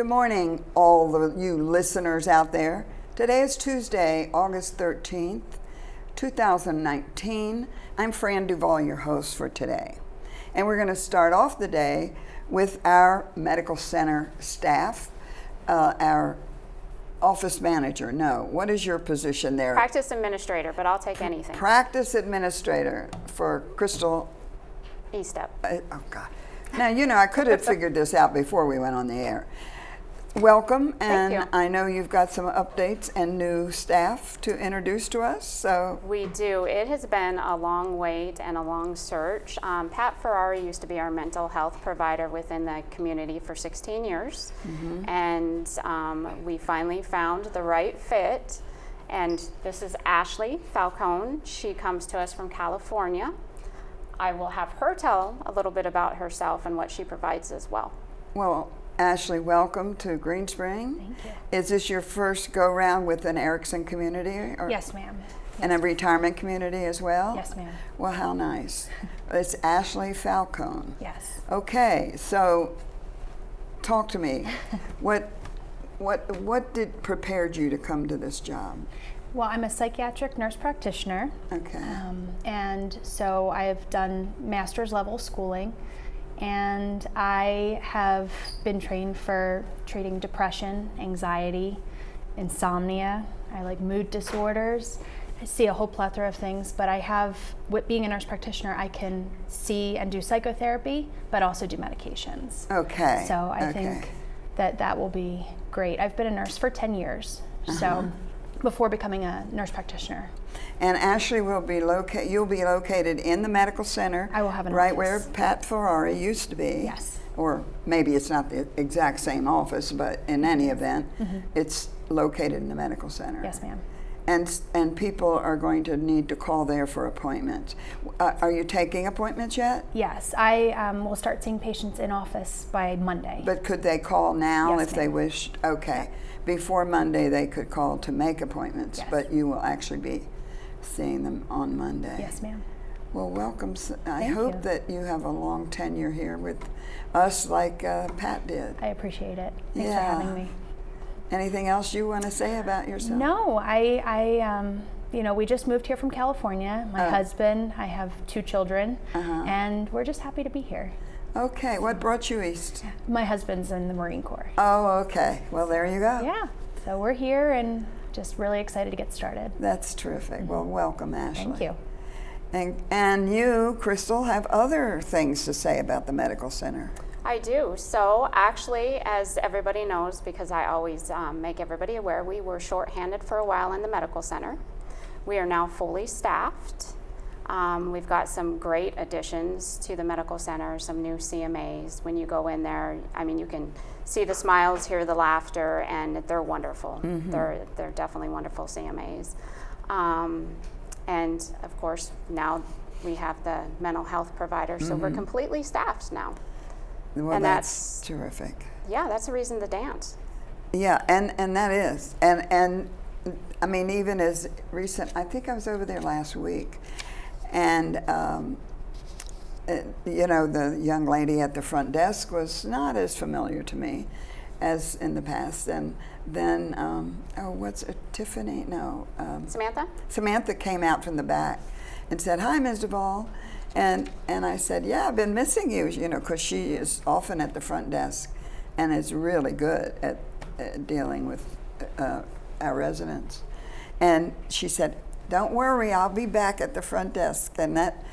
Good morning, all of you listeners out there. Today is Tuesday, August 13th, 2019. I'm Fran Duvall, your host for today. And we're going to start off the day with our medical center staff, our office manager. No, what is your position there? Practice administrator, but I'll take anything. Practice administrator for Crystal Estep. Oh, God. Now, you know, I could have figured this out before we went on the air. Welcome, and Thank you. I know you've got some updates and new staff to introduce to us, so. We do. It has been a long wait and a long search. Pat Ferrari used to be our mental health provider within the community for 16 years, and we finally found the right fit. And this is Ashley Falcone. She comes to us from California. I will have her tell a little bit about herself and what she provides as well. Well, Ashley, welcome to Green Spring. Thank you. Is this your first go-round with an Erickson community? Or Yes, ma'am. and a retirement community as well? Yes, ma'am. Well, how nice. It's Ashley Falcone. Yes. Okay, so talk to me. What prepared you to come to this job? Well, I'm a psychiatric nurse practitioner. Okay. And so I have done master's level schooling, and I have been trained for treating depression, anxiety, insomnia. I like mood disorders. I see a whole plethora of things, but I have, with being a nurse practitioner, I can see and do psychotherapy, but also do medications. Okay. So I think that will be great. I've been a nurse for 10 years, so before becoming a nurse practitioner. And Ashley will be you'll be located in the medical center. I will have an right office. where Pat Ferrari used to be. Yes. Or maybe it's not the exact same office, but in any event, it's located in the medical center. Yes, ma'am. And people are going to need to call there for appointments. Are you taking appointments yet? Yes, I will start seeing patients in office by Monday. But could they call now Yes, if they ma'am. wished? Okay. Before Monday, they could call to make appointments, Yes. but you will actually be seeing them on Monday. Yes, ma'am. Well, welcome. I Thank hope you. that you have a long tenure here with us like Pat did. I appreciate it. Thanks Yeah. for having me. Anything else you want to say about yourself? No, I we just moved here from California. My husband, I have 2 children, and we're just happy to be here. Okay, what brought you east? My husband's in the Marine Corps. Oh, okay. Well, there you go. Yeah, so we're here and just really excited to get started. That's terrific. Well, welcome, Ashley. Thank you. And you, Crystal, have other things to say about the medical center. I do. So actually, as everybody knows, because I always make everybody aware, we were shorthanded for a while in the medical center. We are now fully staffed. We've got some great additions to the medical center, some new CMAs. When you go in there, I mean, you can see the smiles, hear the laughter, and they're wonderful. They're definitely wonderful CMAs. And of course, now we have the mental health provider, so we're completely staffed now. Well, And that's terrific. Yeah, that's a reason to dance. Yeah, and that is. And I mean, even as recent, I think I was over there last week, and the young lady at the front desk was not as familiar to me as in the past. And then, Tiffany? No. Samantha? Samantha came out from the back and said, "Hi, Ms. Duvall." And I said, "Yeah, I've been missing you," because she is often at the front desk and is really good at dealing with our residents. And she said, "Don't worry, I'll be back at the front desk." And that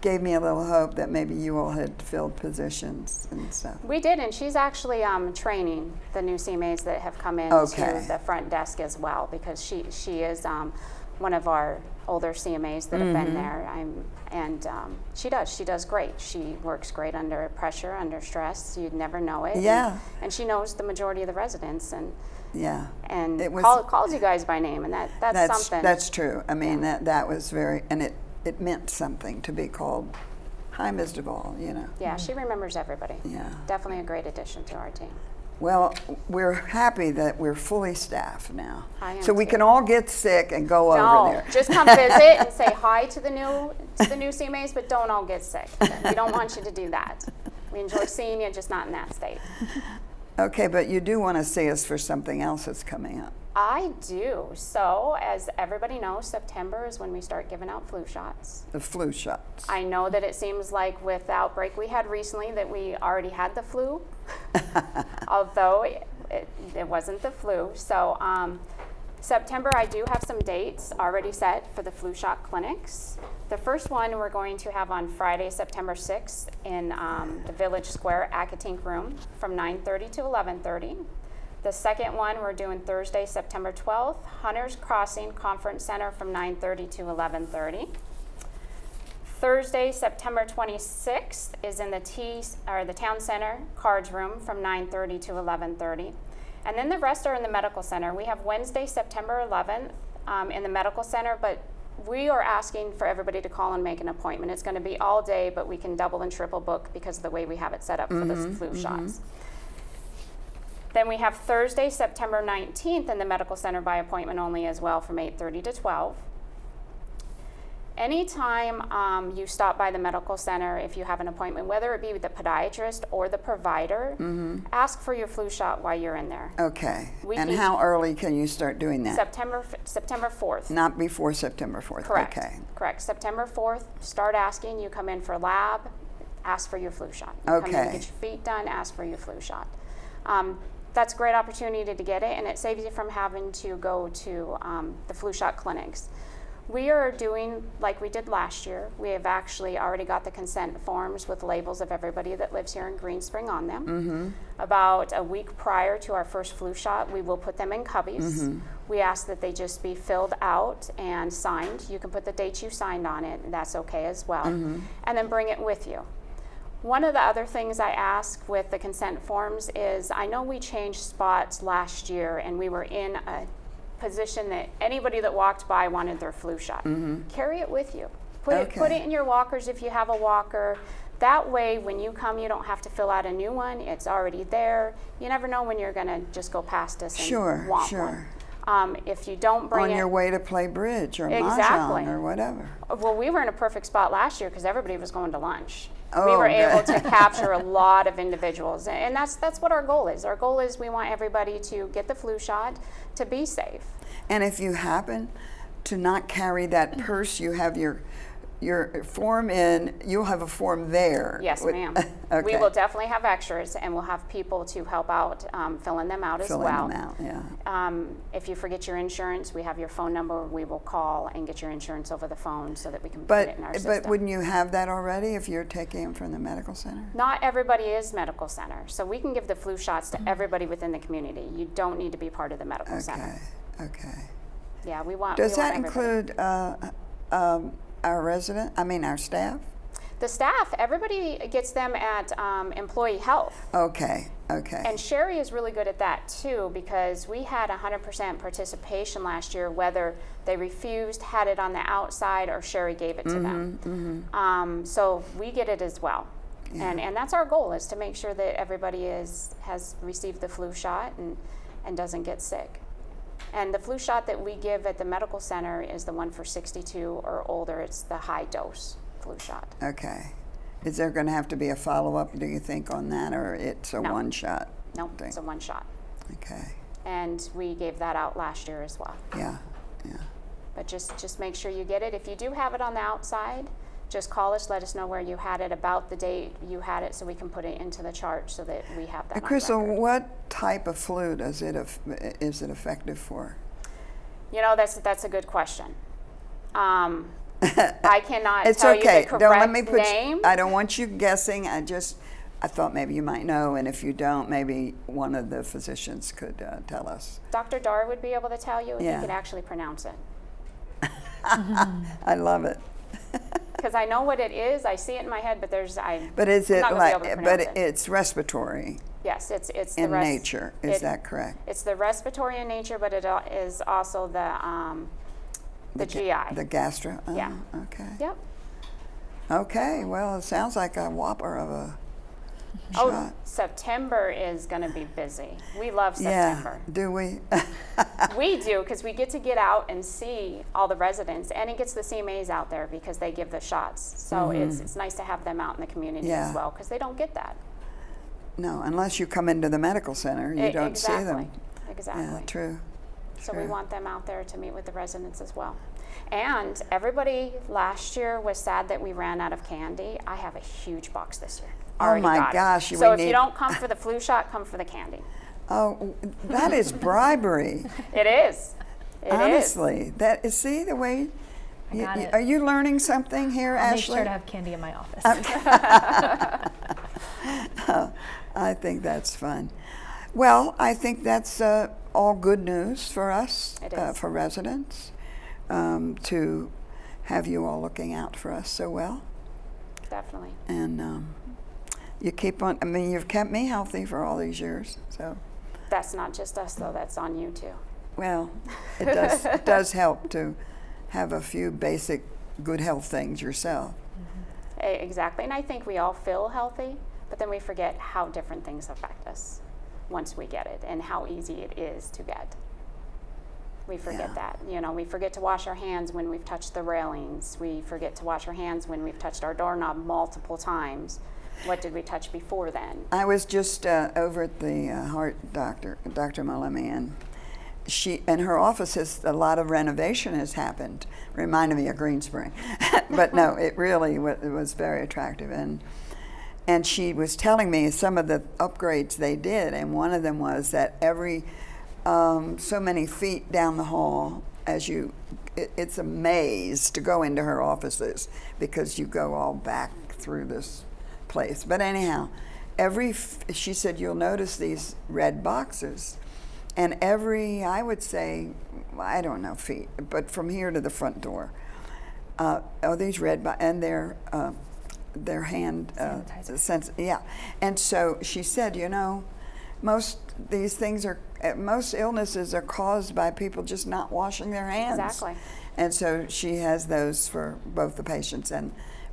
gave me a little hope that maybe you all had filled positions and stuff. We did, and she's actually training the new CMAs that have come in to the front desk as well, because she is one of our older CMAs that have been there. She does great. She works great under pressure, under stress. You'd never know it. Yeah. And she knows the majority of the residents, and it was, calls you guys by name, and that's something. That's true. I mean, that was very, and it meant something to be called, "Hi, Ms. Duvall," Yeah, she remembers everybody. Yeah. Definitely a great addition to our team. Well, we're happy that we're fully staffed now. I am so we too. can all get sick and go over there. Just come visit and say hi to the new CMAs, but don't all get sick. We don't want you to do that. We enjoy seeing you, just not in that state. Okay, but you do want to see us for something else that's coming up. I do. So, as everybody knows, September is when we start giving out flu shots. The flu shots. I know that it seems like with the outbreak we had recently that we already had the flu, although it wasn't the flu. So, September, I do have some dates already set for the flu shot clinics. The first one we're going to have on Friday, September 6th in the Village Square Acatink Room from 9:30 to 11:30. The second one we're doing Thursday, September 12th, Hunters Crossing Conference Center from 9:30 to 11:30. Thursday, September 26th is in the Town Center Cards Room from 9:30 to 11:30. And then the rest are in the Medical Center. We have Wednesday, September 11th in the Medical Center, but we are asking for everybody to call and make an appointment. It's going to be all day, but we can double and triple book because of the way we have it set up for the flu shots. Then we have Thursday, September 19th in the Medical Center by appointment only as well from 8:30 to 12. Anytime you stop by the Medical Center, if you have an appointment, whether it be with the podiatrist or the provider, ask for your flu shot while you're in there. Okay. And how early can you start doing that? September 4th. Not before September 4th. Correct. Okay. Correct. September 4th, start asking. You come in for lab, ask for your flu shot. You come in to get your feet done, ask for your flu shot. That's a great opportunity to get it, and it saves you from having to go to the flu shot clinics. We are doing like we did last year. We have actually already got the consent forms with labels of everybody that lives here in Green Spring on them. About a week prior to our first flu shot, we will put them in cubbies. We ask that they just be filled out and signed. You can put the dates you signed on it, and that's okay as well. And then bring it with you. One of the other things I ask with the consent forms is, I know we changed spots last year and we were in a position that anybody that walked by wanted their flu shot. Carry it with you. Put it in your walkers if you have a walker. That way, when you come, you don't have to fill out a new one. It's already there. You never know when you're going to just go past us and want one. If you don't bring on your way to play bridge or mahjong or whatever. Well, we were in a perfect spot last year because everybody was going to lunch. We were able to capture a lot of individuals, and that's what our goal is. Our goal is we want everybody to get the flu shot to be safe. And if you happen to not carry that purse, you have your form in, you'll have a form there. Yes, ma'am. Okay. We will definitely have extras, and we'll have people to help out filling them out as well. Filling them out, yeah. If you forget your insurance, we have your phone number. We will call and get your insurance over the phone so that we can put it in our system. But wouldn't you have that already if you're taking them from the medical center? Not everybody is medical center, so we can give the flu shots to everybody within the community. You don't need to be part of the medical center. Okay. Yeah, we want. Does that everybody. include our staff? The staff, everybody gets them at employee health. Okay. And Sherry is really good at that too, because we had 100% participation last year, whether they refused, had it on the outside, or Sherry gave it to them. So we get it as well. Yeah. And that's our goal, is to make sure that everybody has received the flu shot and doesn't get sick. And the flu shot that we give at the medical center is the one for 62 or older. It's the high dose flu shot. Okay. Is there going to have to be a follow-up, do you think, on that, or it's a one-shot? No, it's a one shot. Okay. And we gave that out last year as well. Yeah. But just make sure you get it. If you do have it on the outside, just call us, let us know where you had it, about the date you had it, so we can put it into the chart so that we have that on Crystal, record. what type of flu is it effective for? You know, that's a good question. I cannot It's tell okay. you the correct name. I don't want you guessing. I thought maybe you might know, and if you don't, maybe one of the physicians could tell us. Dr. Dar would be able to tell you if Yeah. he could actually pronounce it. I love it. Because I know what it is. I see it in my head, but But is it I'm not gonna be able to pronounce it. It's respiratory? Yes, it's the in nature. Is that correct? It's the respiratory in nature, but it is also the GI. The gastro. Oh, Yeah. Okay. Yep. Okay. Well, it sounds like a whopper of a Oh, shot. September is going to be busy. We love September. Yeah. Do we? We do, because we get to get out and see all the residents, and it gets the CMAs out there because they give the shots. So it's nice to have them out in the community as well, because they don't get that. No, unless you come into the medical center, you don't see them. Exactly. Yeah, true. So we True. want them out there to meet with the residents as well. And everybody last year was sad that we ran out of candy. I have a huge box this year. Oh Already my got it. gosh, So we if you need- don't come for the flu shot, come for the candy. Oh, that is bribery. It is. It is. Honestly, that is. See the way. got it. Are you learning something here, I'll make Ashley? sure to have candy in my office. I think that's fun. Well, I think that's all good news for us, It is. for residents, to have you all looking out for us so well. Definitely. And you keep on, I mean, you've kept me healthy for all these years. So, That's not just us, though. That's on you, too. well, it does help to have a few basic good health things yourself. Exactly. And I think we all feel healthy, but then we forget how different things affect us once we get it and how easy it is to get. We forget Yeah. that. You know, we forget to wash our hands when we've touched the railings. We forget to wash our hands when we've touched our doorknob multiple times. What did we touch before then? I was just over at the heart doctor, Dr. Malemi, and she in her office has a lot of renovation has happened. Reminded me of Green Spring, but no, it really it was very attractive. And she was telling me some of the upgrades they did, and one of them was that every so many feet down the hall, it's a maze to go into her offices because you go all back through this place. But anyhow, she said you'll notice these red boxes, and every, I would say, I don't know feet, but from here to the front door, these red and their hand Sanitizer. yeah. And so she said, you know, most illnesses are caused by people just not washing their hands. Exactly. And so she has those for both the patients,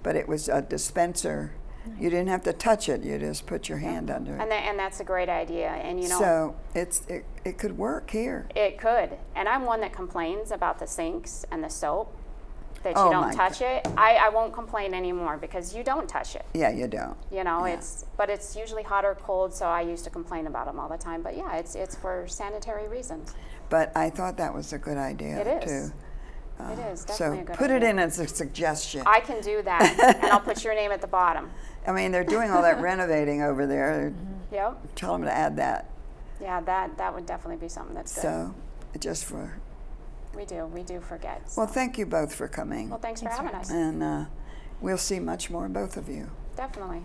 but it was a dispenser. You didn't have to touch it. You just put your hand under it. And that's a great idea. And you know, So it could work here. it could. And I'm one that complains about the sinks and the soap, that you Oh don't my touch it. I won't complain anymore because you don't touch it. Yeah, you don't. You know, Yeah. but it's usually hot or cold, so I used to complain about them all the time. But yeah, it's for sanitary reasons. But I thought that was a good idea It too. is. It is definitely So a good put idea. it in as a suggestion. I can do that, and I'll put your name at the bottom. I mean, they're doing all that renovating over there. Yep. Tell them to add that. Yeah, that would definitely be something that's good. So, just for. We do forget. Well, so. thank you both for coming. Well, thanks for having us. And we'll see much more, both of you. Definitely.